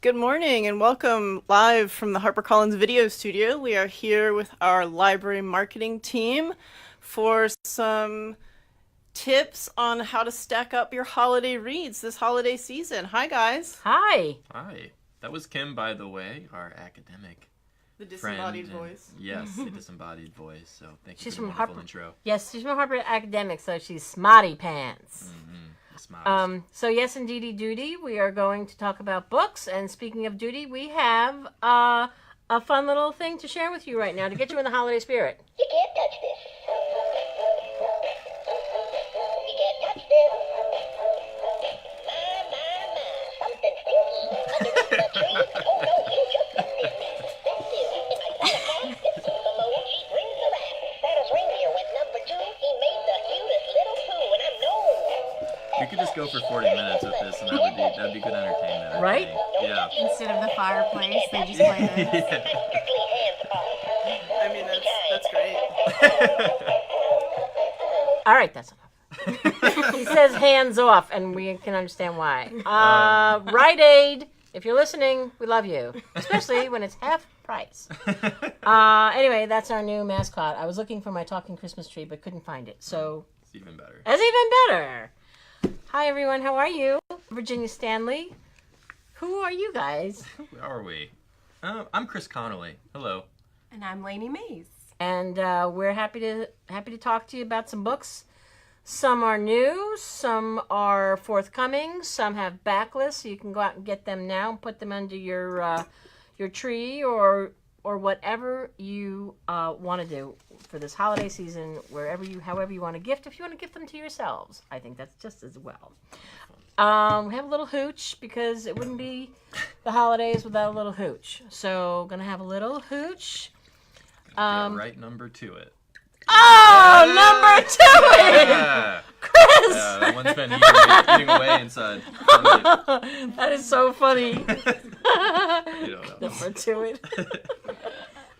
Good morning and welcome live from the HarperCollins Video Studio. We are here with our library marketing team for some tips on how to stack up your holiday reads this holiday season. Hi, guys. Hi. Hi. That was Kim, by the way, our academic The disembodied friend. voice. Yes, the disembodied voice. So thank you She's for the from wonderful Harper. intro. Yes, she's from Harper Academic, so she's smarty pants. The smiles. So yes, indeedy duty, we are going to talk about books. And speaking of duty, we have a fun little thing to share with you right now to get you in the holiday spirit. You can't touch this. You can't touch this. My, something stinky underneath the tree. Oh no, you just missed this. This is in my Santa class. The Mochi brings the wrath. Santa's reindeer went number 2. He made the cutest little poo, and I'm known. We could just go for 40 minutes with this, and that'd be good entertainment. I Right? think. Yeah. Instead of the fireplace, they just play this. I'm strictly hands off. I mean, that's great. All right, that's enough. He says hands off, and we can understand why. Rite Aid, if you're listening, we love you, especially when it's half price. Anyway, that's our new mascot. I was looking for my talking Christmas tree, but couldn't find it, so It's even better. that's even better. Hi, everyone. How are you? Virginia Stanley. Who are you guys? Who are we? I'm Chris Connolly. Hello. And I'm Lainey Mays. And we're happy to talk to you about some books. Some are new, some are forthcoming, some have backlists, so you can go out and get them now and put them under your tree or whatever you want to do for this holiday season, however you want to gift. If you want to gift them to yourselves, I think that's just as well. We have a little hooch because it wouldn't be the holidays without a little hooch. So gonna have a little hooch. Get right number to it. Oh, number 2! Yeah. Chris! Yeah, that one's been eating away inside. That is so funny. You don't know. Number 2.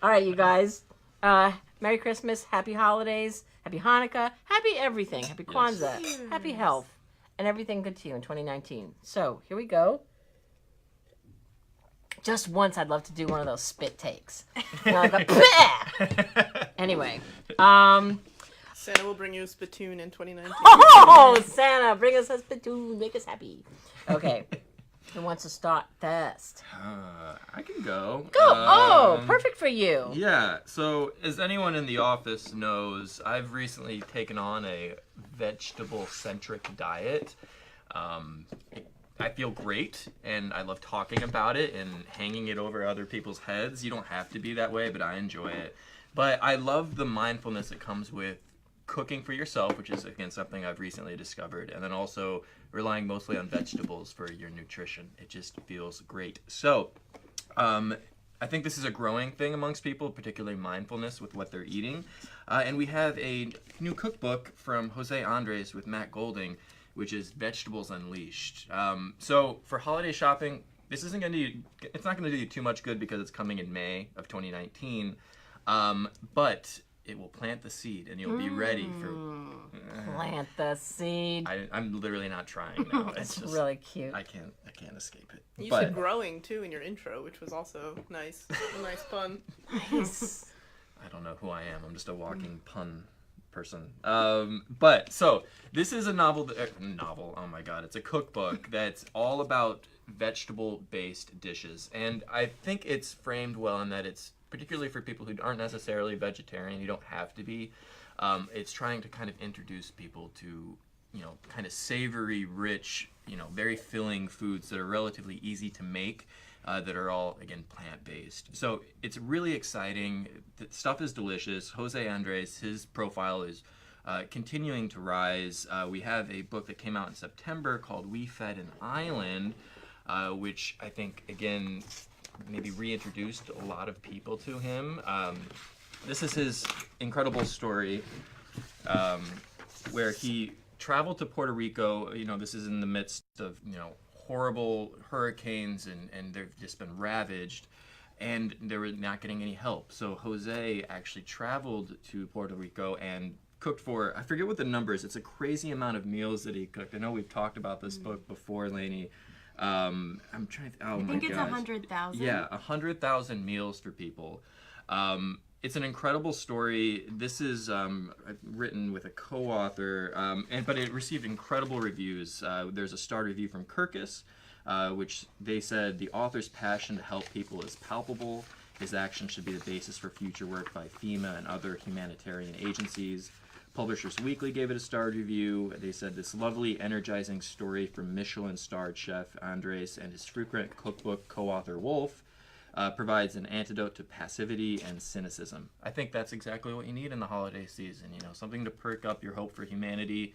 All right, you guys. Merry Christmas, Happy Holidays, Happy Hanukkah, Happy everything, Happy Kwanzaa, Happy health, and everything good to you in 2019. So here we go. Just once, I'd love to do one of those spit takes. You know, like a bleh! Anyway, Santa will bring you a spittoon in 2019. oh, Santa, bring us a spittoon, make us happy. Okay, who wants to start first? I can go. Go! Perfect for you. Yeah, so as anyone in the office knows, I've recently taken on a vegetable-centric diet. I feel great, and I love talking about it and hanging it over other people's heads. You don't have to be that way, but I enjoy it. But I love the mindfulness that comes with cooking for yourself, which is, again, something I've recently discovered, and then also relying mostly on vegetables for your nutrition. It just feels great. So, I think this is a growing thing amongst people, particularly mindfulness with what they're eating. And we have a new cookbook from Jose Andres with Matt Golding, which is Vegetables Unleashed. So for holiday shopping, it's not going to do you too much good because it's coming in May of 2019. But it will plant the seed, and you'll be ready for. Plant the seed. I'm literally not trying now. It's just really cute. I can't escape it. You But said growing, too, in your intro, which was also nice. A nice pun. Nice. I don't know who I am. I'm just a walking pun person. But so this is a novel. Oh my God! It's a cookbook that's all about vegetable-based dishes, and I think it's framed well in that it's particularly for people who aren't necessarily vegetarian. You don't have to be. It's trying to kind of introduce people to, kind of savory, rich, very filling foods that are relatively easy to make. That are all, again, plant-based. So it's really exciting. The stuff is delicious. Jose Andres, his profile is continuing to rise. We have a book that came out in September called We Fed an Island, which I think, again, maybe reintroduced a lot of people to him. This is his incredible story where he traveled to Puerto Rico. This is in the midst of, horrible hurricanes and they've just been ravaged and they were not getting any help. So Jose actually traveled to Puerto Rico and cooked for, I forget what the number is, it's a crazy amount of meals that he cooked. I know we've talked about this book before, Lainey, I'm trying to. Oh I my think it's gosh. 100,000. Yeah, 100,000 meals for people. It's an incredible story. This is written with a co-author, but it received incredible reviews. There's a star review from Kirkus, which they said the author's passion to help people is palpable. His action should be the basis for future work by FEMA and other humanitarian agencies. Publishers Weekly gave it a starred review. They said this lovely, energizing story from Michelin-starred chef Andres and his frequent cookbook co-author Wolf provides an antidote to passivity and cynicism. I think that's exactly what you need in the holiday season, something to perk up your hope for humanity.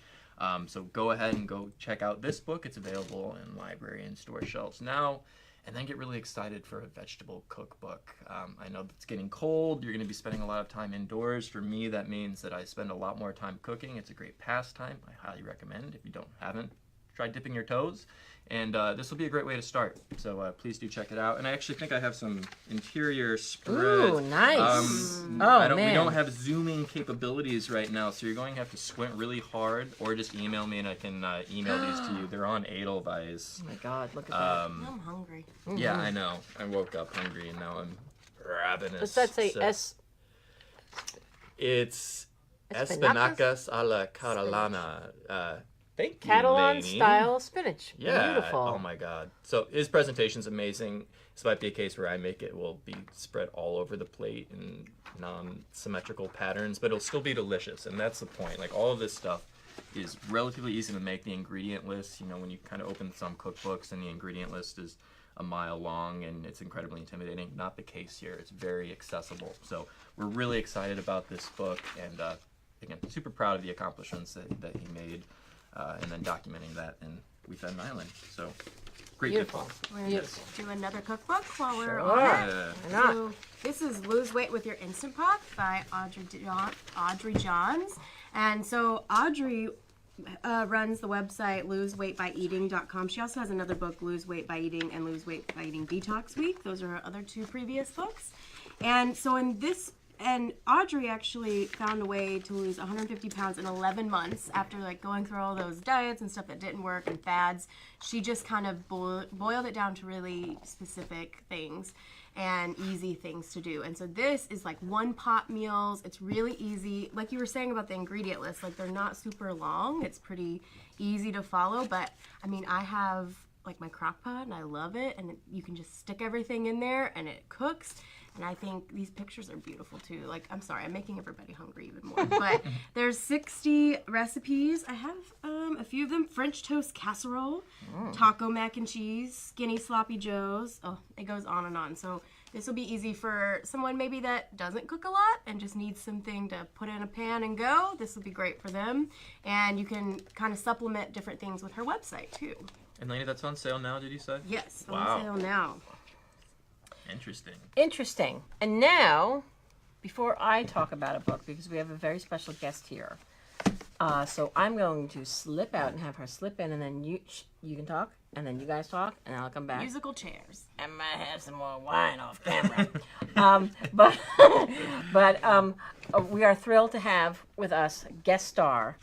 So go ahead and go check out this book. It's available in library and store shelves now. And then get really excited for a vegetable cookbook. I know it's getting cold. You're going to be spending a lot of time indoors. For me, that means that I spend a lot more time cooking. It's a great pastime. I highly recommend. If you haven't, try dipping your toes. And this will be a great way to start. So please do check it out. And I actually think I have some interior spread. Ooh, nice. Oh, man. We don't have zooming capabilities right now, so you're going to have to squint really hard, or just email me and I can email these to you. They're on Edelweiss. Oh my God, look at that. I'm hungry. Yeah, I know. I woke up hungry and now I'm ravenous. Does that say So- S? It's Espinacas? Espinacas a la Catalana. Thank you, Catalan Lainey. style spinach. Yeah. Beautiful. Oh my God. So his presentation's amazing. This might be a case where I make it will be spread all over the plate in non-symmetrical patterns, but it'll still be delicious, and that's the point. Like, all of this stuff is relatively easy to make. The ingredient list, when you kind of open some cookbooks and the ingredient list is a mile long and it's incredibly intimidating. Not the case here. It's very accessible. So we're really excited about this book, and again, super proud of the accomplishments that he made. And then documenting that in Weekend Island. So, great Beautiful. gift. We're going to do another cookbook while we're Sure. on it. Yeah. Why not? So this is Lose Weight with Your Instant Pot by Audrey Johns. And so Audrey runs the website loseweightbyeating.com. She also has another book, Lose Weight by Eating and Lose Weight by Eating Detox Week. Those are her other two previous books. And so and Audrey actually found a way to lose 150 pounds in 11 months after going through all those diets and stuff that didn't work and fads. She just kind of boiled it down to really specific things and easy things to do. And so this is like one pot meals. It's really easy. Like you were saying about the ingredient list, they're not super long. It's pretty easy to follow. But I mean, I have my crock pot and I love it. And you can just stick everything in there and it cooks. And I think these pictures are beautiful too. I'm sorry, I'm making everybody hungry even more. But there's 60 recipes. I have a few of them. French toast casserole, taco mac and cheese, skinny sloppy joes. Oh, it goes on and on. So this will be easy for someone maybe that doesn't cook a lot and just needs something to put in a pan and go. This will be great for them. And you can kind of supplement different things with her website too. And Lainey, that's on sale now, did you say? Yes, Wow. on sale now. Interesting. And now, before I talk about a book, because we have a very special guest here, so I'm going to slip out and have her slip in, and then you can talk, and then you guys talk, and I'll come back. Musical chairs. I might have some more wine off camera. But we are thrilled to have with us guest star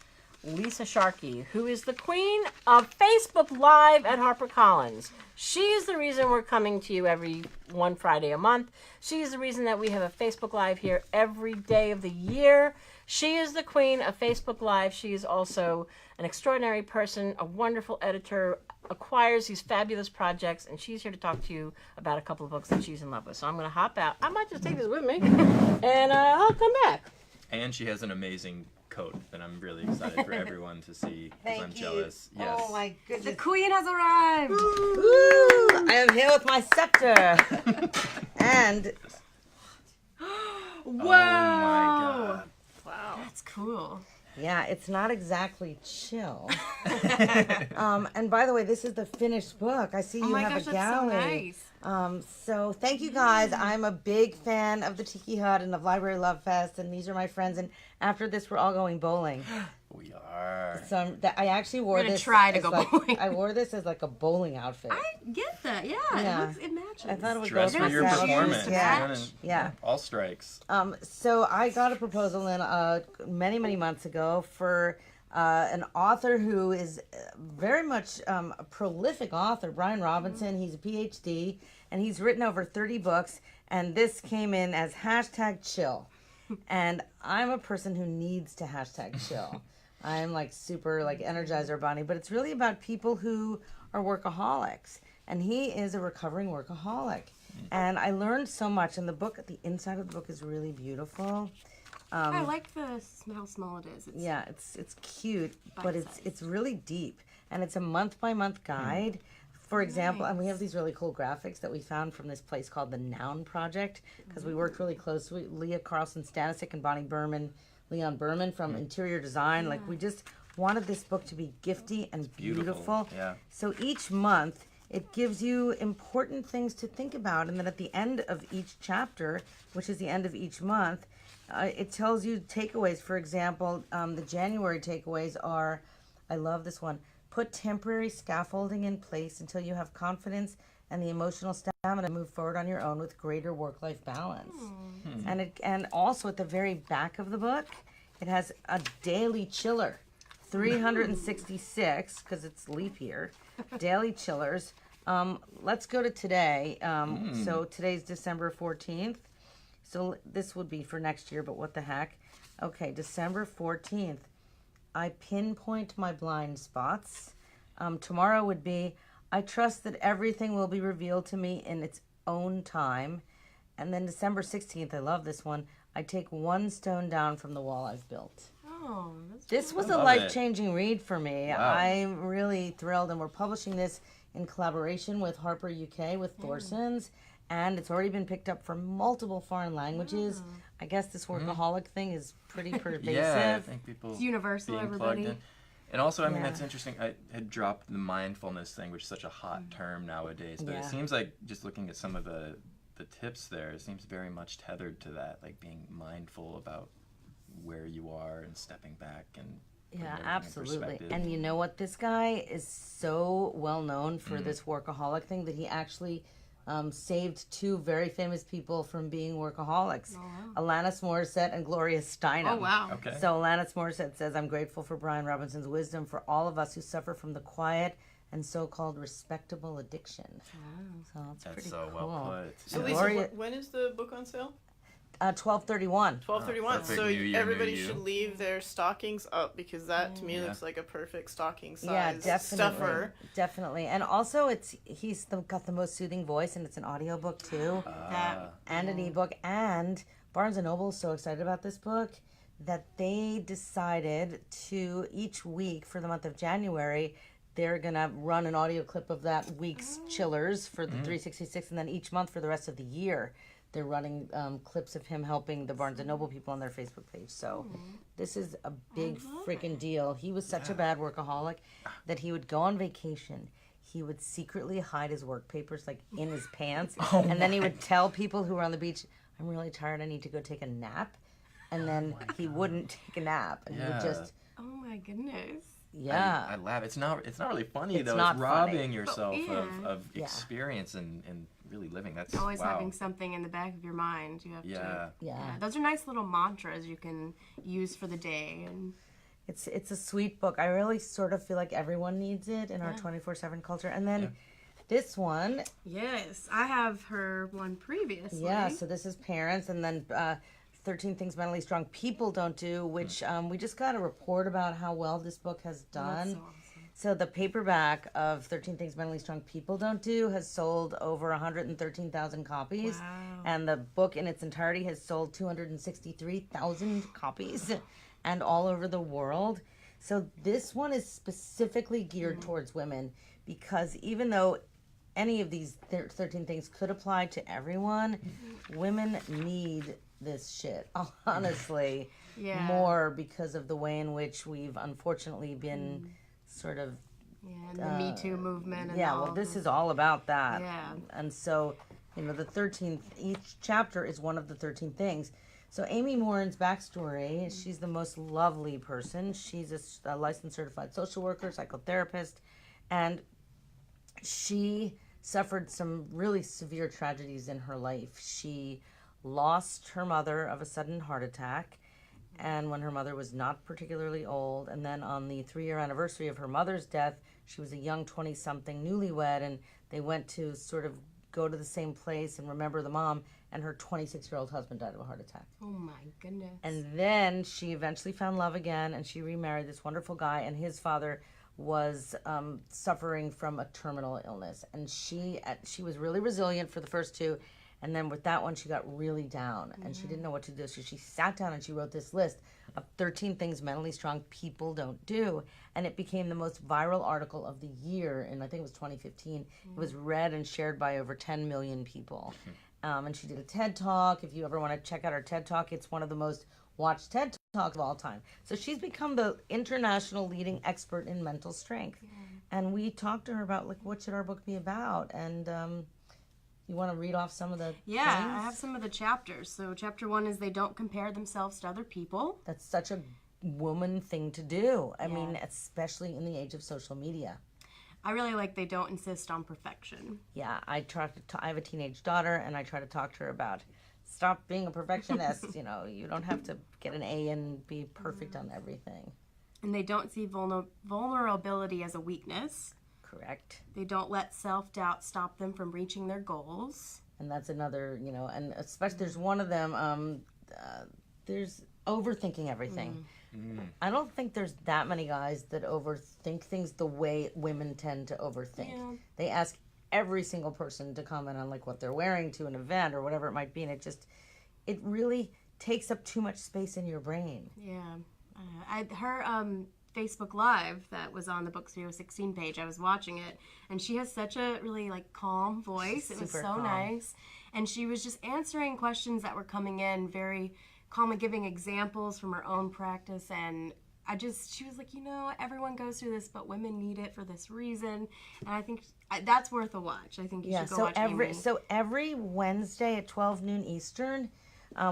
Lisa Sharkey, who is the queen of Facebook Live at HarperCollins. She is the reason we're coming to you every one Friday a month. She is the reason that we have a Facebook Live here every day of the year. She is the queen of Facebook Live. She is also an extraordinary person, a wonderful editor, acquires these fabulous projects, and she's here to talk to you about a couple of books that she's in love with. So I'm going to hop out. I might just take this with me, and I'll come back. And she has an amazing coat that I'm really excited for everyone to see, because I'm Thank you. jealous. Yes. Oh my The goodness. queen has arrived. Ooh, I am here with my scepter. And Whoa. Oh my God. That's cool. yeah, it's not exactly chill. And by the way, this is the finished book. I see you Oh my have gosh, a that's so gallery. nice. So thank you guys. I'm a big fan of the Tiki Hut and of Library Love Fest, and these are my friends. And after this, we're all going bowling. We are. So I actually wore We're gonna this. try to as go like- bowling. I wore this as like a bowling outfit. I get that. Yeah, Yeah. it matches. I thought it would Dress go for your We're gonna style. choose performance. to Yeah. match. Yeah. All strikes. So I got a proposal in many months ago for an author who is very much a prolific author, Brian Robinson. He's a PhD, and he's written over 30 books, and this came in as #chill. And I'm a person who needs to #chill. I'm like super like Energizer Bunny, but it's really about people who are workaholics. And he is a recovering workaholic. And I learned so much. And the inside of the book is really beautiful. I like how small it is. It's cute, but Bite-sized. it's really deep, and it's a month by month guide. For example, and we have these really cool graphics that we found from this place called the Noun Project, because we worked really closely with Leah Carlson Stanisic and Leon Berman from Interior Design. Like, we just wanted this book to be gifty and beautiful. Yeah. So each month it gives you important things to think about, and then at the end of each chapter, which is the end of each month, it tells you takeaways. For example, the January takeaways are, I love this one, put temporary scaffolding in place until you have confidence and the emotional stamina to move forward on your own with greater work-life balance. And also at the very back of the book, it has a daily chiller, 366, because it's leap year, daily chillers. Let's go to today. So today's December 14th. So this would be for next year, but what the heck? Okay, December 14th. I pinpoint my blind spots. Tomorrow would be, I trust that everything will be revealed to me in its own time. And then December 16th, I love this one. I take one stone down from the wall I've built. Oh, that's This was a love life-changing read for me. Wow. I'm really thrilled, and we're publishing this in collaboration with Harper UK with Thorson's. And it's already been picked up for multiple foreign languages. I guess this workaholic thing is pretty pervasive. Yeah, I think people It's universal, being everybody. plugged in. And also, I mean, Yeah. that's interesting. I had dropped the mindfulness thing, which is such a hot term nowadays. But Yeah. it seems like just looking at some of the tips there, it seems very much tethered to that, like being mindful about where you are and stepping back and putting Yeah, everything in absolutely. perspective. And you know what? This guy is so well known for this workaholic thing that he actually saved two very famous people from being workaholics. Alanis Morissette and Gloria Steinem. Oh, wow. Okay. So Alanis Morissette says, I'm grateful for Brian Robinson's wisdom for all of us who suffer from the quiet and so-called respectable addiction. So it's That's pretty so cool. well put. So Yeah. Lisa, Gloria- when is the book on sale? 12/31. 12/31. perfect. So New year, everybody new you. should leave their stockings up, because that to me Yeah. looks like a perfect stocking Yeah, size definitely. stuffer. Definitely. And also got the most soothing voice, and it's an audiobook too. And an ebook. And Barnes and Noble is so excited about this book that they decided to, each week for the month of January, they're gonna run an audio clip of that week's chillers for the 366, and then each month for the rest of the year they're running clips of him helping the Barnes and Noble people on their Facebook page. So this is a big freaking deal. He was such a bad workaholic that he would go on vacation. He would secretly hide his work papers like in his pants, and then he would tell people who were on the beach, "I'm really tired. I need to go take a nap." And then he wouldn't take a nap, and he would just Oh my goodness. I laugh. It's not really funny It's though. not It's funny. robbing yourself yeah. of Yeah. experience and really living. That's Always wow. having something in the back of your mind. You have Yeah. to. Yeah. Those are nice little mantras you can use for the day. And It's a sweet book. I really sort of feel like everyone needs it in our 24/7 culture. And then this one, yes, I have her one previously. yeah, so this is Parents, and then 13 Things Mentally Strong People Don't Do, which we just got a report about how well this book has done. That's so awesome. So the paperback of 13 Things Mentally Strong People Don't Do has sold over 113,000 copies. Wow. And the book in its entirety has sold 263,000 copies and all over the world. So this one is specifically geared towards women, because even though any of these 13 things could apply to everyone, women need this shit, honestly, Yeah. more because of the way in which we've unfortunately been sort of, Yeah, and the Me Too movement. And yeah, all well, this of is all about that. Yeah. And so, the 13th, each chapter is one of the 13 things. So Amy Morin's backstory, she's the most lovely person. She's a licensed certified social worker, psychotherapist, and she suffered some really severe tragedies in her life. She lost her mother of a sudden heart attack, and when her mother was not particularly old. And then on the 3-year anniversary of her mother's death, she was a young 20-something newlywed, and they went to sort of go to the same place and remember the mom, and her 26-year-old husband died of a heart attack. Oh my goodness. And then she eventually found love again, and she remarried this wonderful guy, and his father was suffering from a terminal illness. And she was really resilient for the first 2, and then with that one, she got really down, and she didn't know what to do. So she sat down and she wrote this list of 13 things mentally strong people don't do, and it became the most viral article of the year, and I think it was 2015. It was read and shared by over 10 million people. And she did a TED Talk. If you ever want to check out her TED Talk, it's one of the most watched TED Talks of all time. So she's become the international leading expert in mental strength. And we talked to her about, like, what should our book be about? And you want to read off some of the things? I have some of the chapters. So chapter 1 is they don't compare themselves to other people. That's such a woman thing to do. I mean, especially in the age of social media. I really like they don't insist on perfection. Yeah, I have a teenage daughter, and I try to talk to her about stop being a perfectionist. You know, you don't have to get an A and be perfect on everything. And they don't see vulnerability as a weakness. Correct. They don't let self-doubt stop them from reaching their goals. And that's another, you know, and especially there's one of them, there's overthinking everything. I don't think there's that many guys that overthink things the way women tend to overthink. Yeah. They ask every single person to comment on, like, what they're wearing to an event or whatever it might be, and it really takes up too much space in your brain. Yeah. Her Facebook Live that was on the Book Studio 16 page, I was watching it, and she has such a really, like, calm voice. It was Super so calm. nice. And she was just answering questions that were coming in very calm and giving examples from her own practice. And she was like, you know, everyone goes through this, but women need it for this reason. And I think that's worth a watch. I think you should go watch Amy. So every Wednesday at 12 noon Eastern,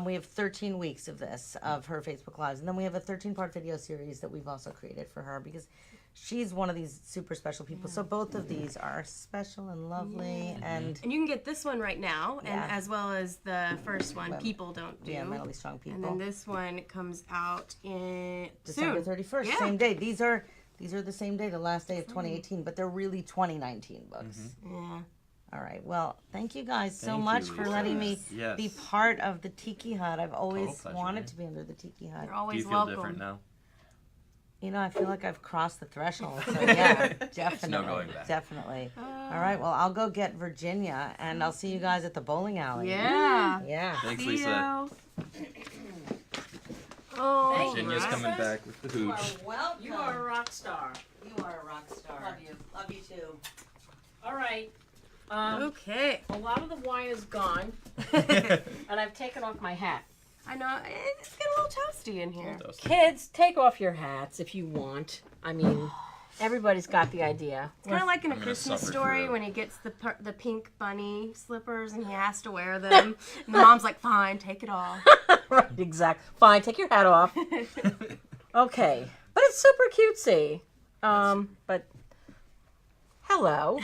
we have 13 weeks of her Facebook Lives. And then we have a 13-part video series that we've also created for her because she's one of these super special people. So both of these are special and lovely. And you can get this one right now, and as well as the first one, People Don't Do. Yeah, Mentally Strong People. And then this one comes out in December soon. 31st, Yeah. same day. These are the same day, the last day of 2018, but they're really 2019 books. Yeah. All right. Well, thank you guys so Thank much you, for Lisa. letting me Yes. be part of the Tiki Hut. I've always pleasure, wanted man. to be under the Tiki Hut. You're Do always you feel welcome. different now? You know, I feel like I've crossed the threshold. So yeah, definitely. no going back. Definitely. All right. Well, I'll go get Virginia, and I'll see you guys at the bowling alley. Yeah. Yeah. Thanks, See Lisa. you. Oh, Virginia's coming back with the hooch. Welcome. You are a rock star. You are a rock star. Love you. Love you too. All right. okay. A lot of the wine is gone, and I've taken off my hat. I know. It's getting a little toasty in here. Kids, take off your hats if you want. I mean, everybody's got the idea. It's kind of like in A gonna Christmas suffer Story through it. when he gets the pink bunny slippers and he has to wear them. And the mom's like, fine, take it off. Right, exact. Fine, take your hat off. Okay, but it's super cutesy. But hello.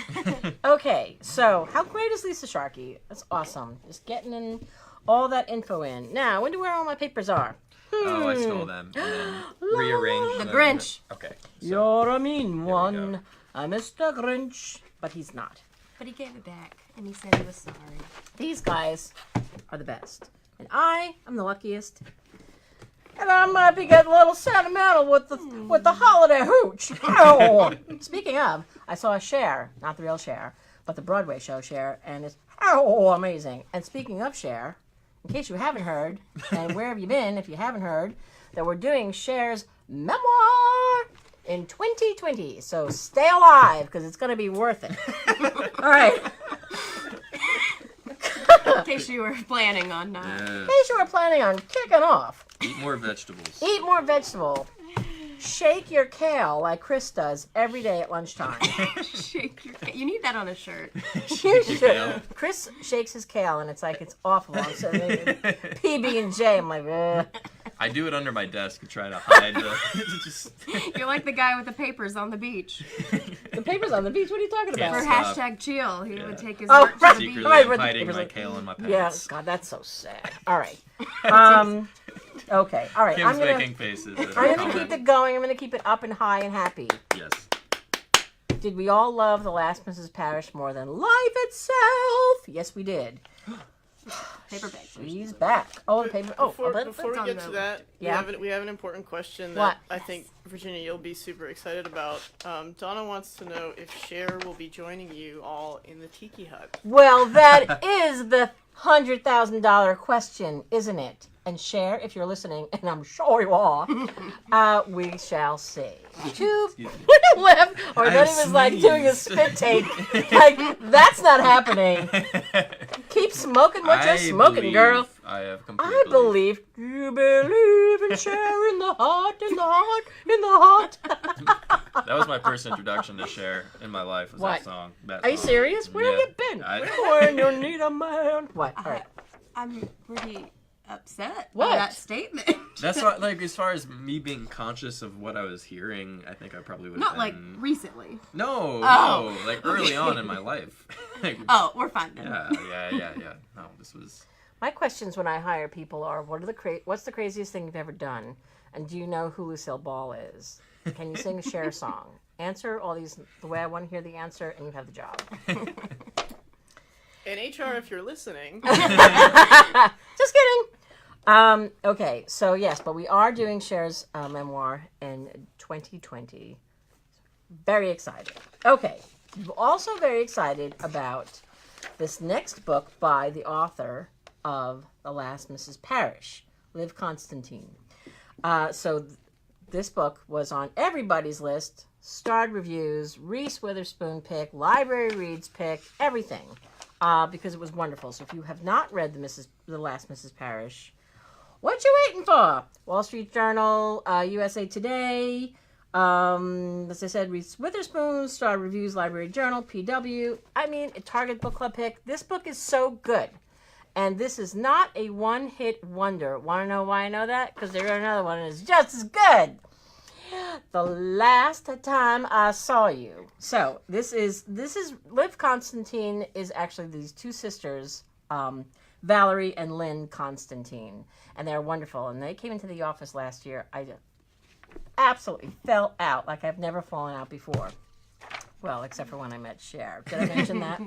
Okay, so how great is Lisa Sharkey? That's awesome. Just getting in all that info in. Now, I wonder where all my papers are. Oh, I stole them and then rearranged The them. Grinch. Okay. You're a mean we one. go. I'm Mr. Grinch, but he's not. But he gave it back and he said he was sorry. These guys are the best. And I am the luckiest. And I might be getting a little sentimental with the holiday hooch. Oh. Speaking of, I saw a Cher, not the real Cher, but the Broadway show Cher, and it's amazing. And speaking of Cher, in case you haven't heard, and where have you been if you haven't heard, that we're doing Cher's memoir in 2020. So stay alive, because it's going to be worth it. All right. In case you were planning on not. In case you were planning on kicking off, Eat more vegetables. eat more vegetable. Shake your kale like Chris does every day at lunchtime. Shake your You need that on a shirt. You should. kale? Chris shakes his kale and it's like it's awful. I'm sitting there, PB and J. I'm like, ugh. I do it under my desk and try to hide the. Just You're like the guy with the papers on the beach. The paper's on the beach. What are you talking For about? Stop. hashtag chill, he would take his Oh, work right. to the beach. secretly Right, I'm with the hiding papers my like- kale in my Yeah, pants. God, that's so sad. All right. Okay, all right. Kim's making faces. at our I'm gonna keep comment. it going. I'm gonna keep it up and high and happy. Yes. Did we all love The Last Mrs. Parrish more than life itself? Yes, we did. Paperback. She's back. Oh, and paper. Oh, Before, but- before we on get the- to that, Yeah. we have an important question that What? I think, Virginia, you'll be super excited about. Donna wants to know if Cher will be joining you all in the Tiki Hut. well, that is the $100,000 question, isn't it? And Cher, if you're listening, and I'm sure you are, we shall see. To live, or I then have he was like doing a sneezed. spit take. Like, that's not happening. Keep smoking what you're smoking, girl. I have complete I believe you believe in Cher in the heart, in the heart, in the heart. That was my first introduction to Cher in my life. Was What? that song? That Are you song. serious? Where have Yeah. you been? I- When you need a man. What? All right. I'm pretty upset What? by that statement. That's why, like, as far as me being conscious of what I was hearing, I think I probably would have Not like been... recently. No, Oh. no, like early on in my life. Oh, we're fine then. Yeah. No, this was... My questions when I hire people are: what's the craziest thing you've ever done? And do you know who Lucille Ball is? Can you sing a Cher song? Answer all these the way I want to hear the answer, and you have the job. And HR, if you're listening, Just kidding. Okay, so yes, but we are doing Cher's memoir in 2020. Very excited. Okay, also very excited about this next book by the author of The Last Mrs. Parrish, Liv Constantine. This book was on everybody's list, starred reviews, Reese Witherspoon pick, library reads pick, everything, because it was wonderful. So if you have not read The Last Mrs. Parrish, what you waiting for? Wall Street Journal, USA Today, as I said, Reese Witherspoon, Star Reviews, Library Journal, PW. I mean, a Target Book Club pick. This book is so good. And this is not a one-hit wonder. Want to know why I know that? Because there's another one that is just as good. The Last Time I Saw You. So this is Liv Constantine is actually these two sisters, Valerie and Lynn Constantine, and they're wonderful. And they came into the office last year. I just absolutely fell out like I've never fallen out before. Well, except for when I met Cher. Did I mention that?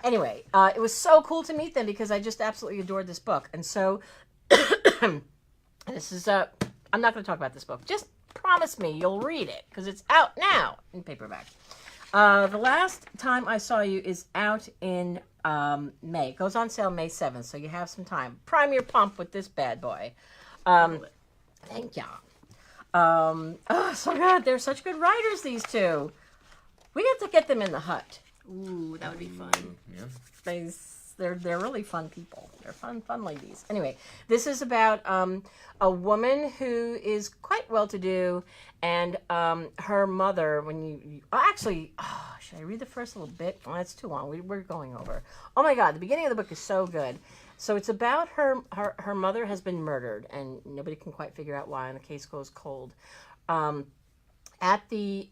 Anyway, it was so cool to meet them because I just absolutely adored this book. And so, this is, I'm not going to talk about this book. Just promise me you'll read it because it's out now in paperback. The Last Time I Saw You is out in May. It goes on sale May 7th, so you have some time. Prime your pump with this bad boy. Thank ya. Oh, so good. They're such good writers, these two. We have to get them in the hut. Ooh, that would be fun. Yeah. They're really fun people. They're fun ladies. Anyway, this is about a woman who is quite well to do, and her mother. Should I read the first little bit? Oh, that's too long. We're going over. Oh my God, the beginning of the book is so good. So it's about her mother has been murdered, and nobody can quite figure out why, and the case goes cold. At the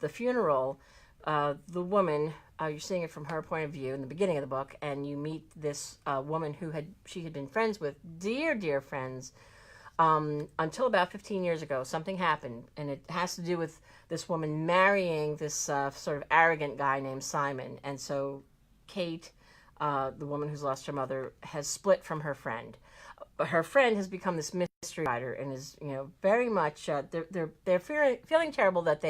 funeral, the woman, you're seeing it from her point of view in the beginning of the book, and you meet this woman who she had been friends with, dear friends, until about 15 years ago. Something happened, and it has to do with this woman marrying this sort of arrogant guy named Simon. And so Kate, the woman who's lost her mother, has split from her friend. Her friend has become this mystery writer and is, very much, they're feeling terrible that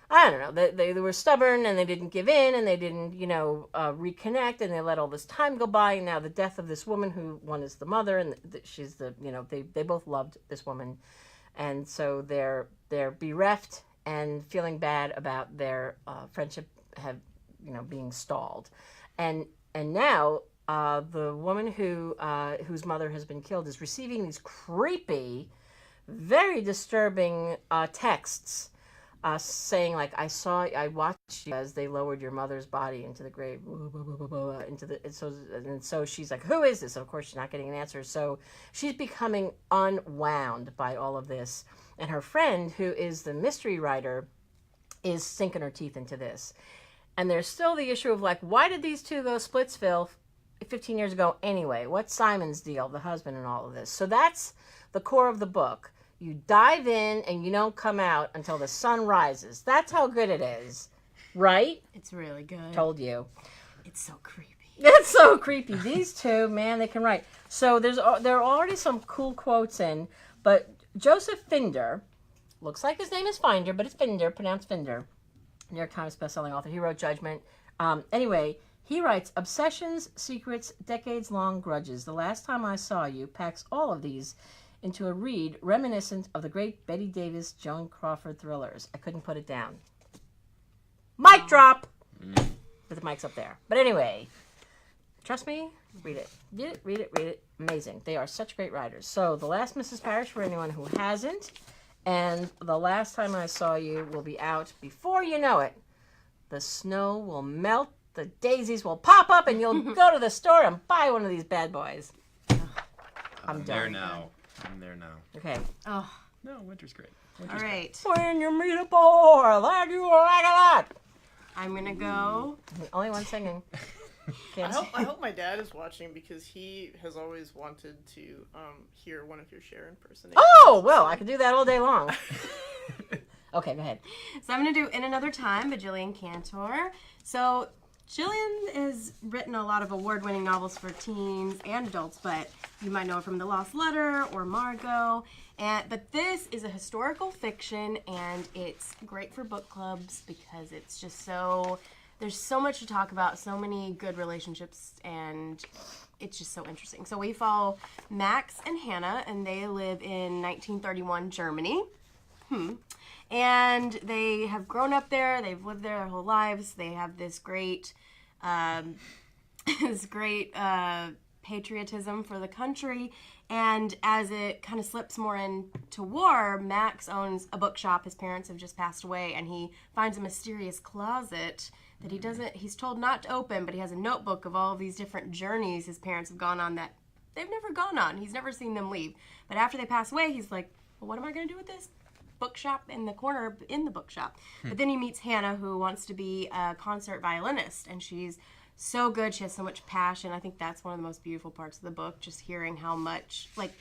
I don't know, they were stubborn and they didn't give in and they didn't, reconnect, and they let all this time go by. And now the death of this woman, who one is the mother and she's they both loved this woman. And so they're bereft and feeling bad about their friendship being stalled. And now the woman whose mother has been killed is receiving these creepy, very disturbing texts saying, like, I watched you as they lowered your mother's body into the grave, and so she's like, who is this? And of course she's not getting an answer. So she's becoming unwound by all of this. And her friend, who is the mystery writer, is sinking her teeth into this. And there's still the issue of, like, why did these two go Splitsville 15 years ago anyway. What's Simon's deal, the husband, and all of this? So that's the core of the book. You dive in and you don't come out until the sun rises. That's how good it is, right? It's really good. Told you. It's so creepy. It's so creepy. These two, man, they can write. So there are already some cool quotes in, but Joseph Finder, looks like his name is Finder, but it's Finder, pronounced Finder. New York Times bestselling author. He wrote Judgment. Anyway, he writes, obsessions, secrets, decades-long grudges. The last time I saw you packs all of these into a read reminiscent of the great Betty Davis, Joan Crawford thrillers. I couldn't put it down. Mic drop! But the mic's up there. But anyway, trust me, read it. Read it, read it, read it. Amazing. They are such great writers. So, The Last Mrs. Parrish, for anyone who hasn't, and The Last Time I Saw You will be out before you know it. The snow will melt, the daisies will pop up, and you'll go to the store and buy one of these bad boys. I'm there done. now. I'm there now. Okay. Oh, No, winter's great. all right. When you meet a boy that you like a lot. I'm gonna go. Only one singing. I hope my dad is watching because he has always wanted to hear one of your Cher impersonations. Oh, well, I could do that all day long. Okay, go ahead. So I'm gonna do In Another Time by Jillian Cantor. So Jillian has written a lot of award-winning novels for teens and adults, but you might know her from The Lost Letter or Margot. But this is a historical fiction, and it's great for book clubs because it's just so, there's so much to talk about, so many good relationships, and it's just so interesting. So we follow Max and Hannah, and they live in 1931 Germany. And they have grown up there. They've lived there their whole lives. They have this great, patriotism for the country. And as it kind of slips more into war, Max owns a bookshop. His parents have just passed away, and he finds a mysterious closet that he's told not to open, but he has a notebook of all of these different journeys his parents have gone on that they've never gone on. He's never seen them leave. But after they pass away, he's like, well, what am I going to do with this bookshop in the corner in the bookshop? But then he meets Hannah, who wants to be a concert violinist, and she's so good. She has so much passion. I think that's one of the most beautiful parts of the book, just hearing how much, like,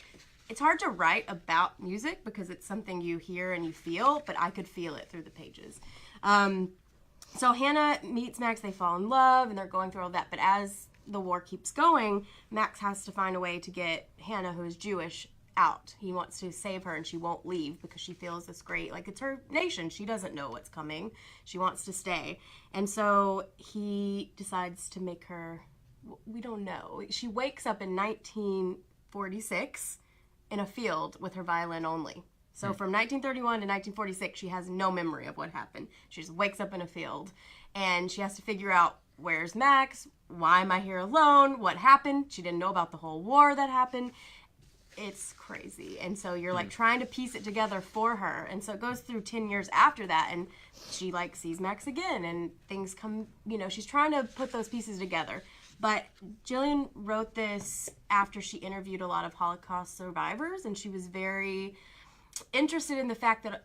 it's hard to write about music because it's something you hear and you feel, but I could feel it through the pages. So Hannah meets Max, they fall in love, and they're going through all that, but as the war keeps going, Max has to find a way to get Hannah, who is Jewish, out. He wants to save her, and she won't leave because she feels this great, like, it's her nation. She doesn't know what's coming. She wants to stay. And so he decides to make her, we don't know. She wakes up in 1946 in a field with her violin only. So from 1931 to 1946, she has no memory of what happened. She just wakes up in a field, and she has to figure out, where's Max? Why am I here alone? What happened? She didn't know about the whole war that happened. It's crazy. And so you're like trying to piece it together for her. And so it goes through 10 years after that, and she like sees Max again, and things come, she's trying to put those pieces together. But Jillian wrote this after she interviewed a lot of Holocaust survivors, and she was very interested in the fact that,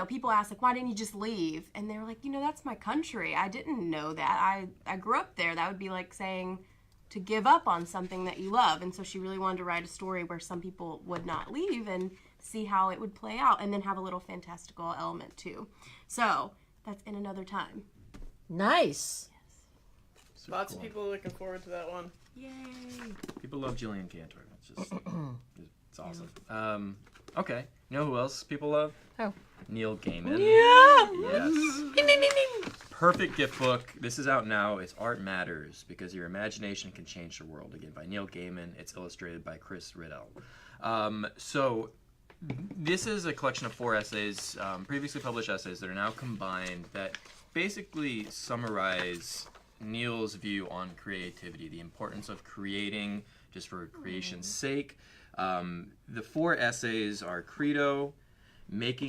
people ask, like, why didn't you just leave? And they were like, that's my country. I didn't know that. I grew up there. That would be like saying to give up on something that you love. And so she really wanted to write a story where some people would not leave and see how it would play out, and then have a little fantastical element too. So that's In Another Time. Nice. Super Lots cool. of people looking forward to that one. Yay. People love Jillian Cantor. It's just, it's awesome. Okay. You know who else people love? Oh. Neil Gaiman. Yeah. Yes. Perfect gift book. This is out now. It's Art Matters Because Your Imagination Can Change the World. Again, by Neil Gaiman. It's illustrated by Chris Riddell. So this is a collection of 4 essays, previously published essays that are now combined, that basically summarize Neil's view on creativity, the importance of creating just for creation's sake. The 4 essays are Credo, Make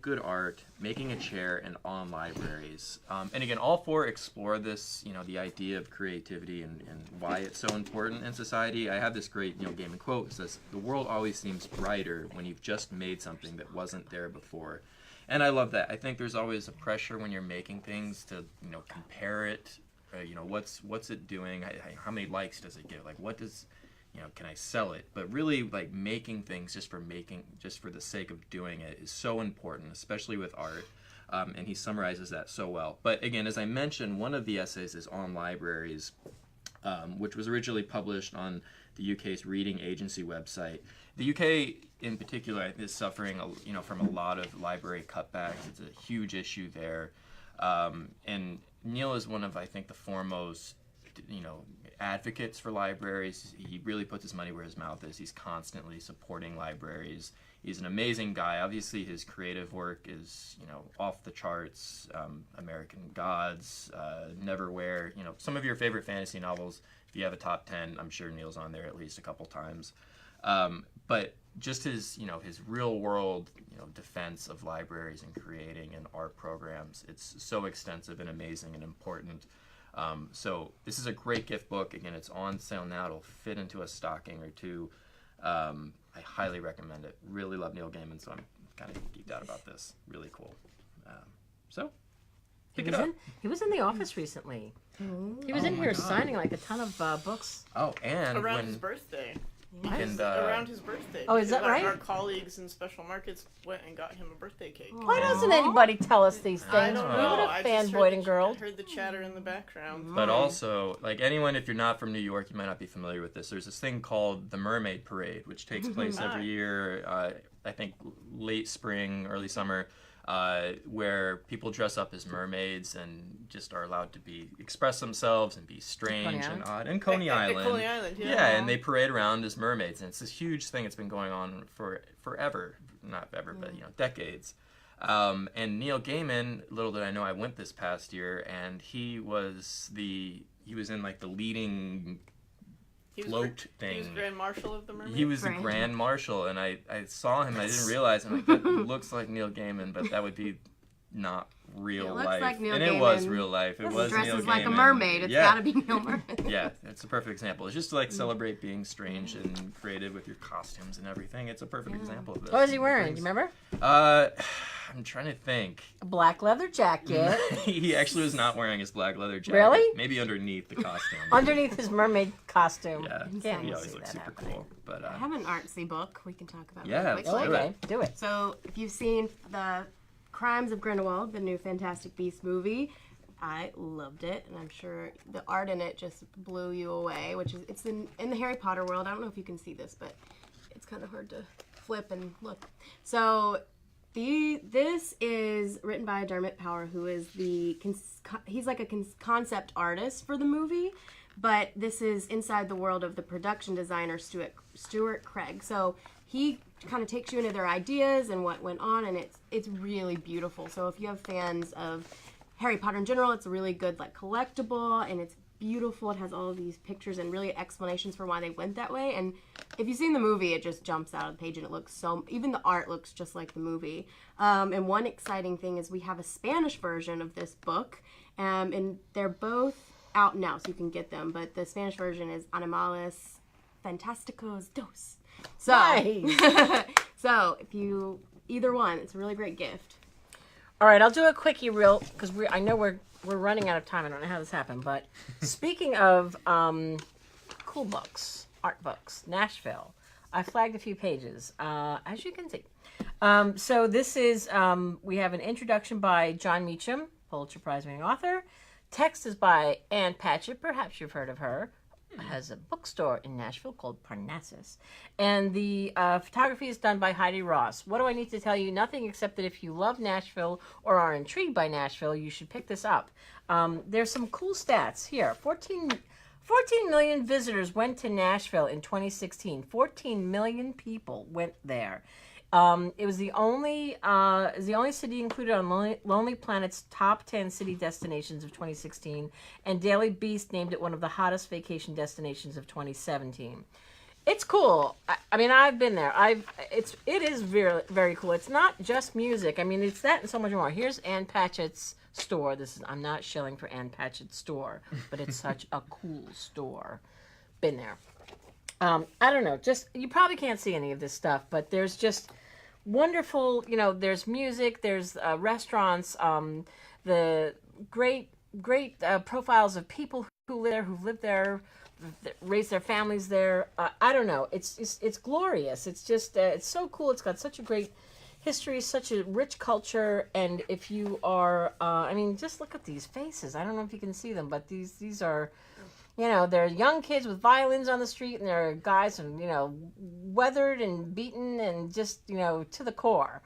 Good Art, Making a Chair, and On Libraries. And again, all 4 explore this, the idea of creativity and why it's so important in society. I have this great Neil Gaiman quote. It says, "The world always seems brighter when you've just made something that wasn't there before." And I love that. I think there's always a pressure when you're making things to, compare it what's it doing? How many likes does it get? Like, what does, can I sell it? But really, like, making things just for the sake of doing it is so important, especially with art. And he summarizes that so well. But again, as I mentioned, one of the essays is on libraries, which was originally published on the UK's reading agency website. The UK, in particular, is suffering, from a lot of library cutbacks. It's a huge issue there. And Neil is one of, I think, the foremost, advocates for libraries. He really puts his money where his mouth is. He's constantly supporting libraries. He's an amazing guy. Obviously, his creative work is, off the charts. American Gods, Neverwhere, some of your favorite fantasy novels. If you have a top 10, I'm sure Neil's on there at least a couple times. But just his real world, defense of libraries and creating and art programs, it's so extensive and amazing and important. So this is a great gift book. Again, it's on sale now. It'll fit into a stocking or two. I highly recommend it. Really love Neil Gaiman, so I'm kind of geeked out about this. Really cool. So pick it up. He was in the office recently. He was in here signing like a ton of books. Oh, and around his birthday. And, Around his birthday. Oh, is that because right? Our colleagues in special markets went and got him a birthday cake. Why doesn't anybody tell us these things? I don't We know. would I have just fanboyed and girled. heard the chatter in the background. But also, like, anyone, if you're not from New York, you might not be familiar with this. There's this thing called the Mermaid Parade, which takes place every year, I think late spring, early summer, where people dress up as mermaids and just are allowed to express themselves and be strange and odd. And Coney Island. Coney Island, yeah. Yeah, and they parade around as mermaids. And it's this huge thing that's been going on for forever. Not ever, but, decades. And Neil Gaiman, little did I know, I went this past year, and he was in like the leading float thing. He was Grand Marshal of the Mermaid. He was the Grand Marshal, and I saw him. I didn't realize. I'm like, that looks like Neil Gaiman, but that would be not real looks life. like Neil and Gaiman. it was real life. It was Neil dresses Gaiman. like a mermaid. It's gotta be Neil Mermaid. Yeah, it's a perfect example. It's just to like celebrate being strange and creative with your costumes and everything. It's a perfect example of this. What was he wearing? Do you remember? I'm trying to think. A black leather jacket. He actually was not wearing his black leather jacket. Really? Maybe underneath the costume. Underneath his mermaid costume. Yeah, he always looks super cool. But I have an artsy book we can talk about. Yeah, really let's quickly. do it. Okay, do it. So, if you've seen the Crimes of Grindelwald, the new Fantastic Beasts movie, I loved it, and I'm sure the art in it just blew you away. It's in the Harry Potter world. I don't know if you can see this, but it's kind of hard to flip and look. So, this is written by Dermot Power, who is he's like a concept artist for the movie, but this is inside the world of the production designer Stuart Craig. So he kind of takes you into their ideas and what went on, and it's really beautiful. So if you have fans of Harry Potter in general, it's a really good like collectible, and it's beautiful. It has all of these pictures and really explanations for why they went that way. And if you've seen the movie, it just jumps out of the page, and it looks even the art looks just like the movie. And one exciting thing is we have a Spanish version of this book, and they're both out now, so you can get them. But the Spanish version is Animales Fantásticos 2. So, Nice. So if you either one, it's a really great gift. All right, I'll do a quickie reel because I know we're running out of time. I don't know how this happened, but speaking of cool books, art books, Nashville, I flagged a few pages, as you can see. So this is we have an introduction by John Meacham, Pulitzer Prize-winning author. Text is by Ann Patchett. Perhaps you've heard of her. Has a bookstore in Nashville called Parnassus. And the photography is done by Heidi Ross. What do I need to tell you? Nothing except that if you love Nashville or are intrigued by Nashville, you should pick this up. There's some cool stats here. 14 million visitors went to Nashville in 2016. 14 million people went there. It was the only city included on Lonely Planet's top 10 city destinations of 2016, and Daily Beast named it one of the hottest vacation destinations of 2017. It's cool. I mean, I've been there. It is very, very cool. It's not just music. I mean, it's that and so much more. Here's Ann Patchett's store. I'm not shilling for Ann Patchett's store, but it's such a cool store. Been there. I don't know. Just you probably can't see any of this stuff, but there's just wonderful. There's music. There's restaurants. The great great profiles of people who live there, who've lived there, raised their families there. I don't know. It's glorious. It's just it's so cool. It's got such a great history, such a rich culture. And if you are, I mean, just look at these faces. I don't know if you can see them, but these are, they're young kids with violins on the street, and they're guys, and weathered and beaten, and just to the core.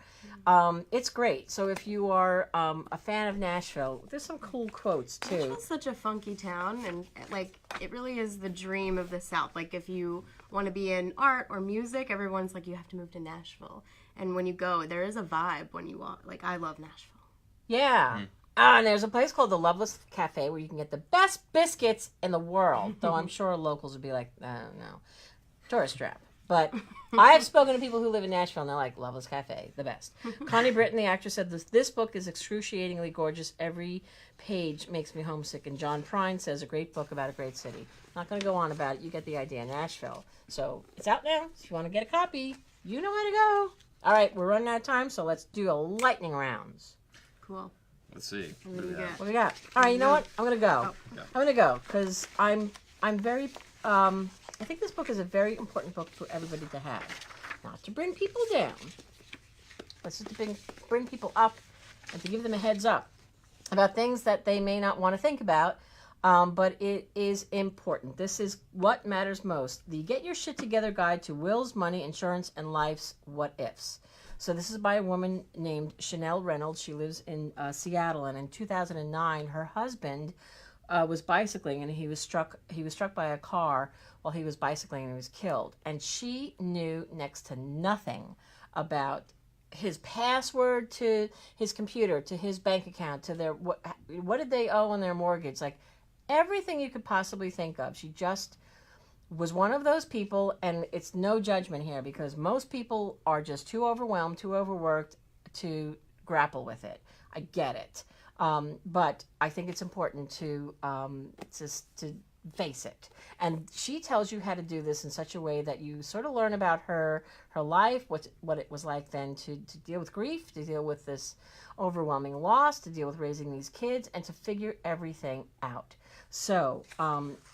It's great. So if you are a fan of Nashville, there's some cool quotes too. Nashville's such a funky town, and like it really is the dream of the South. Like if you want to be in art or music, everyone's like, you have to move to Nashville. And when you go, there is a vibe when you walk. Like I love Nashville. Yeah. And there's a place called the Loveless Cafe where you can get the best biscuits in the world. Though I'm sure locals would be like, no, tourist trap. But I have spoken to people who live in Nashville, and they're like, Loveless Cafe, the best. Connie Britton, the actress, said this book is excruciatingly gorgeous. Every page makes me homesick. And John Prine says, a great book about a great city. Not going to go on about it. You get the idea. Nashville. So it's out now. If you want to get a copy, you know where to go. All right, we're running out of time, so let's do a lightning rounds. Cool. Let's see. What do we get? What do we got? All right, you know what? I'm going to go. Yeah. I'm going to go because I'm very... I think this book is a very important book for everybody to have. Not to bring people down, but just to bring people up and to give them a heads up about things that they may not want to think about, but it is important. This is what matters most. The Get Your Shit Together Guide to Wills, Money, Insurance, and Life's What Ifs. So this is by a woman named Chanel Reynolds. She lives in Seattle, and in 2009, her husband was bicycling, and he was struck by a car while he was bicycling, and he was killed. And she knew next to nothing about his password to his computer, to his bank account, to their what did they owe on their mortgage, like everything you could possibly think of. She just was one of those people, and it's no judgment here because most people are just too overwhelmed, too overworked to grapple with it. I get it. But I think it's important to face it. And she tells you how to do this in such a way that you sort of learn about her life, what it was like then to deal with grief, to deal with this overwhelming loss, to deal with raising these kids, and to figure everything out. So,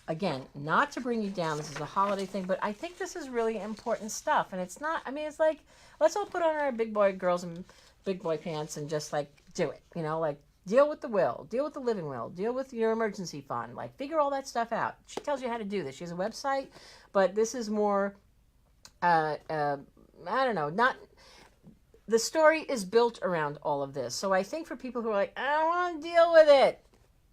again, not to bring you down, this is a holiday thing, but I think this is really important stuff. And it's not, I mean, it's like, let's all put on our big boy girls and big boy pants and just like do it, like deal with the will, deal with the living will, deal with your emergency fund, like figure all that stuff out. She tells you how to do this. She has a website, but this is more, I don't know, not, the story is built around all of this. So I think for people who are like, I don't want to deal with it,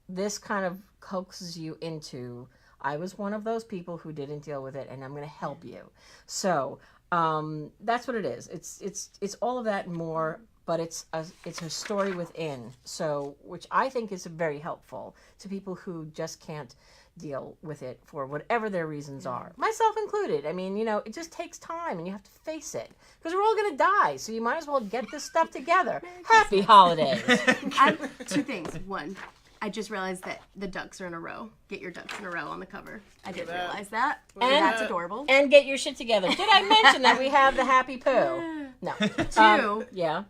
this kind of coaxes you into, I was one of those people who didn't deal with it, and I'm going to help you. So that's what it is. It's all of that and more. But it's a story within, so which I think is very helpful to people who just can't deal with it for whatever their reasons are, myself included. I mean, it just takes time, and you have to face it because we're all gonna die. So you might as well get this stuff together. Happy holidays! Two things. One, I just realized that the ducks are in a row. Get your ducks in a row on the cover. I didn't realize that. And that's adorable. And get your shit together. Did I mention that we have the happy poo? No. Two. Yeah.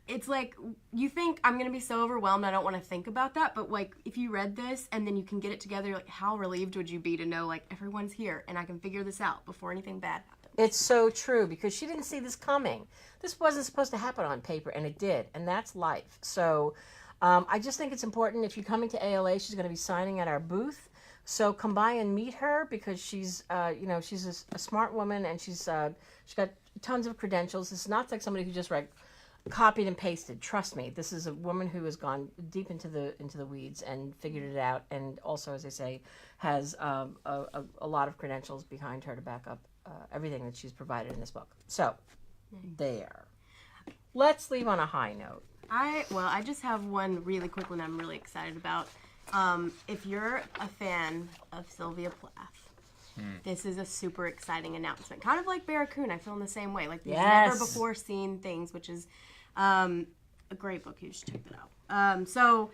It's like, you think, I'm going to be so overwhelmed, I don't want to think about that, but like, if you read this and then you can get it together, like, how relieved would you be to know, like, everyone's here and I can figure this out before anything bad happens? It's so true, because she didn't see this coming. This wasn't supposed to happen on paper, and it did, and that's life. So I just think it's important. If you're coming to ALA, she's going to be signing at our booth. So come by and meet her, because she's, she's a smart woman, and she's got tons of credentials. It's not like somebody who just copied and pasted. Trust me, this is a woman who has gone deep into the weeds and figured it out, and also, as I say, has a lot of credentials behind her to back up everything that she's provided in this book. So, there. Let's leave on a high note. I just have one really quick one I'm really excited about. If you're a fan of Sylvia Plath, this is a super exciting announcement. Kind of like Barracoon, I feel in the same way. Like, you've never before seen things, which is a great book. You should check that out. So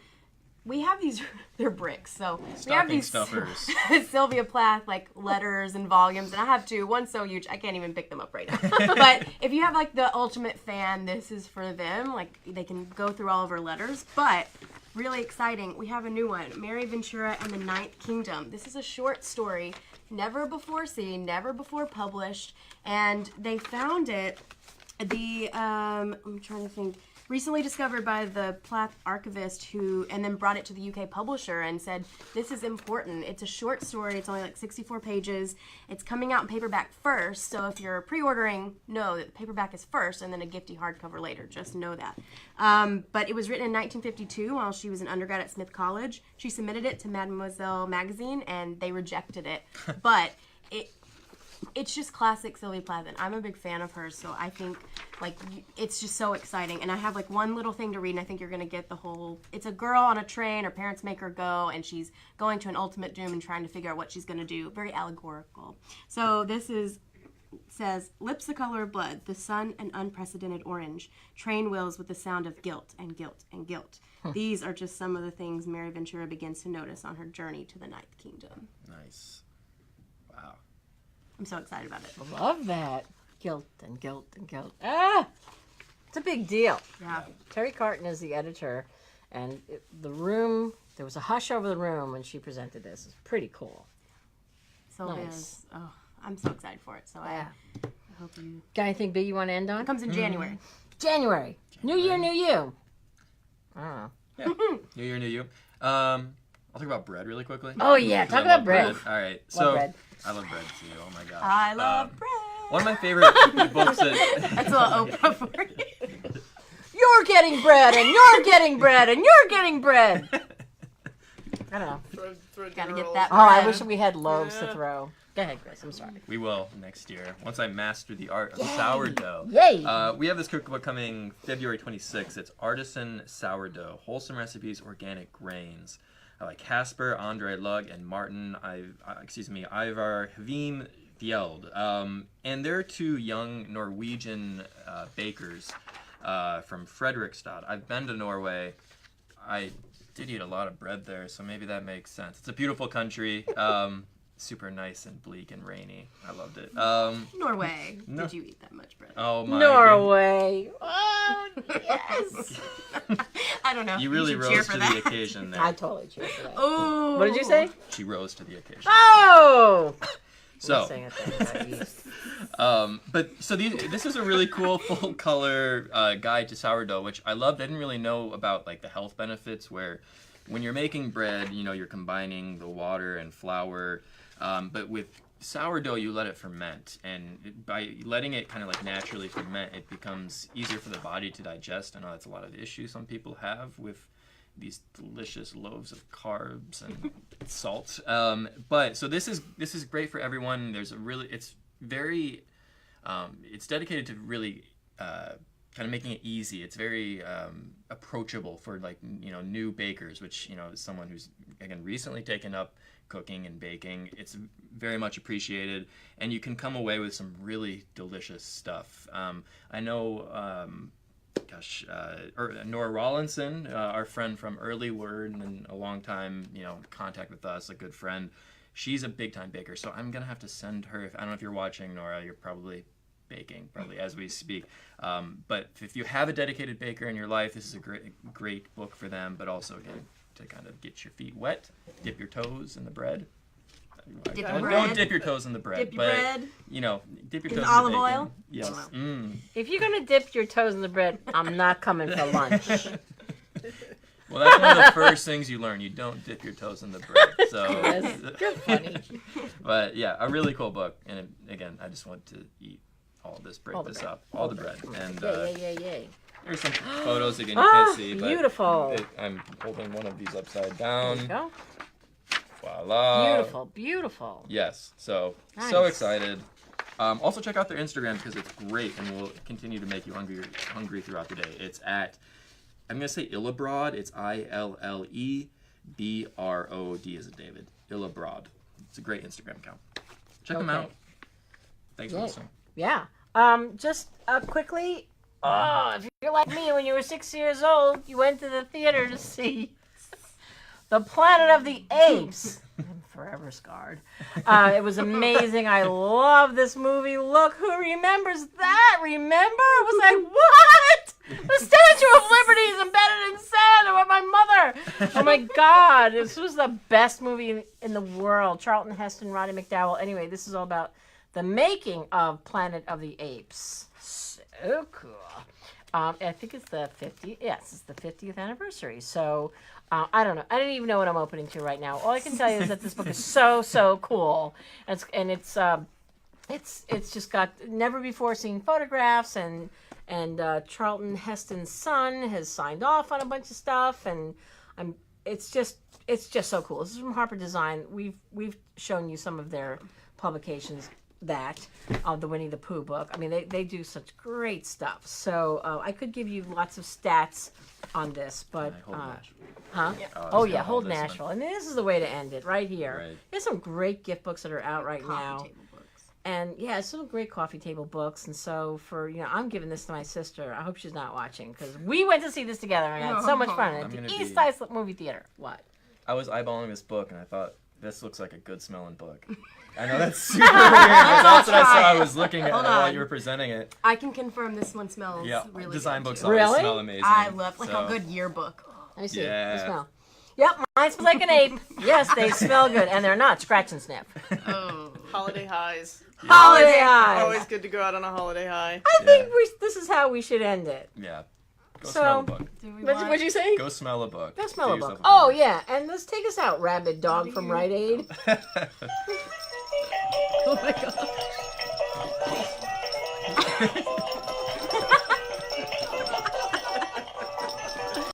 we have these, they're bricks. So we have these stuffers. Sylvia Plath, like, letters and volumes. And I have two. One's so huge, I can't even pick them up right now. But if you have, like, the ultimate fan, this is for them. Like, they can go through all of her letters. But really exciting. We have a new one, Mary Ventura and the Ninth Kingdom. This is a short story, never before seen, never before published, and they found it, I'm trying to think, recently discovered by the Plath archivist and then brought it to the UK publisher and said, this is important. It's a short story. It's only like 64 pages. It's coming out in paperback first. So if you're pre-ordering, know that the paperback is first and then a gifty hardcover later. Just know that. But it was written in 1952 while she was an undergrad at Smith College. She submitted it to Mademoiselle magazine and they rejected it. But it's just classic Sylvia Plath. I'm a big fan of hers, so I think it's just so exciting. And I have one little thing to read, and I think you're gonna get the whole. It's a girl on a train. Her parents make her go, and she's going to an ultimate doom and trying to figure out what she's gonna do. Very allegorical. So this says lips the color of blood, the sun an unprecedented orange, train wheels with the sound of guilt and guilt and guilt. These are just some of the things Mary Ventura begins to notice on her journey to the Ninth Kingdom. Nice. Wow. I'm so excited about it. Love that. Guilt and guilt and guilt. Ah! It's a big deal. Yeah. Terry Carton is the editor, and there was a hush over the room when she presented this. It's pretty cool. Sylvia's, I'm so excited for it. So Yeah. I hope you. Got anything big you want to end on? It comes in January. January. New year, new you. I don't know. Yeah. New year, new you. I'll talk about bread really quickly. Oh, yeah. 'Cause Talk I about love bread. All right. Love So bread. I love bread too. Oh my god. I love bread. One of my favorite books that That's a little Oprah for you. You're getting bread, and you're getting bread, and you're getting bread. I don't know. Gotta get that Oh, I bread. wish we had loaves to throw. Go ahead, Chris. I'm sorry. we will next year once I master the art of sourdough. Yay! We have this cookbook coming February 26th. It's Artisan Sourdough, Wholesome Recipes, Organic Grains. By Casper, Andre Lugg, and Martin Ivar Hveen Fjeld. And they're two young Norwegian bakers from Fredrikstad. I've been to Norway. I did eat a lot of bread there, so maybe that makes sense. It's a beautiful country. Super nice and bleak and rainy. I loved it. Norway. No. Did you eat that much bread? Oh my Norway. Oh, yes. I don't know. You really should cheer rose for to that. the occasion there. I totally cheer for that. Oh. What did you say? She rose to the occasion. Oh! So, Saying a thing about you. this is a really cool full color guide to sourdough, which I loved. I didn't really know about the health benefits where when you're making bread, you're combining the water and flour, but with sourdough you let it ferment, and by letting it kind of naturally ferment, it becomes easier for the body to digest. I know that's a lot of the issue some people have with these delicious loaves of carbs and salt. But so this is great for everyone. It's dedicated to really kind of making it easy. It's very approachable for new bakers, which is someone who's again recently taken up cooking and baking. It's very much appreciated, and you can come away with some really delicious stuff. I know. Nora Rawlinson, our friend from Early Word and a long time, contact with us, a good friend. She's a big time baker, so I'm gonna have to send her. I don't know if you're watching, Nora. You're probably baking, as we speak. But if you have a dedicated baker in your life, this is a great book for them. But also again, to kind of get your feet wet, dip your toes in the bread. Don't dip your toes in the bread. Dip your bread. Dip your toes in olive the bacon. oil? Yes. Mm. If you're going to dip your toes in the bread, I'm not coming for lunch. Well, that's one of the first things you learn. You don't dip your toes in the bread. So, Yes, you're funny. But yeah, a really cool book. And again, I just want to eat all this, break this up, all the bread. And Yay. there's some photos again you can't see. But Beautiful. I'm holding one of these upside down. There you go. Voila. Beautiful. Yes. So Nice. so excited. Also check out their Instagram because it's great and will continue to make you hungry throughout the day. It's at, I'm gonna say Illebrod. It's ILLEBROD as in David. Illebrod. It's a great Instagram account. Check them out. Thanks for Yay. listening. Yeah. Just quickly, if you're like me, when you were 6 years old, you went to the theater to see The Planet of the Apes. I'm forever scarred. It was amazing. I love this movie. Look, who remembers that? Remember? It was like, what? The Statue of Liberty is embedded in sand about my mother. Oh my God, this was the best movie in the world. Charlton Heston, Roddy McDowell. Anyway, this is all about the making of Planet of the Apes. So cool. I think it's the 50th. Yes, it's the 50th anniversary. So I don't know. I don't even know what I'm opening to right now. All I can tell you is that this book is so cool, and it's just got never before seen photographs, and Charlton Heston's son has signed off on a bunch of stuff, and it's just so cool. This is from Harper Design. We've shown you some of their publications. The Winnie the Pooh book. I mean, they do such great stuff. So I could give you lots of stats on this, but Hold Nashville. And this is the way to end it right here. Right. There's some great gift books that are out right Coffee now. table books. And yeah, some great coffee table books. And so I'm giving this to my sister. I hope she's not watching because we went to see this together and I had so much fun at the East Side Movie Theater. What? I was eyeballing this book and I thought, this looks like a good smelling book. I know that's super weird, but that's what I saw. I was looking at it while you were presenting it. I can confirm this one smells Yeah, really design good books too. always Really? smell amazing. I love like so. a good yearbook. Let me see. Yeah. Let me smell. Yep, mine smells like an ape. Yes, they smell good, and they're not scratch and sniff. Oh. Holiday highs. Holiday eyes. Always good to go out on a holiday high. I think this is how we should end it. Yeah. Go So- smell a book. Do we What'd you say? Go smell a book. Go smell Do a book. yourself Oh favor. yeah, and let's take us out, Rabid Dog from Rite Aid. Oh my god.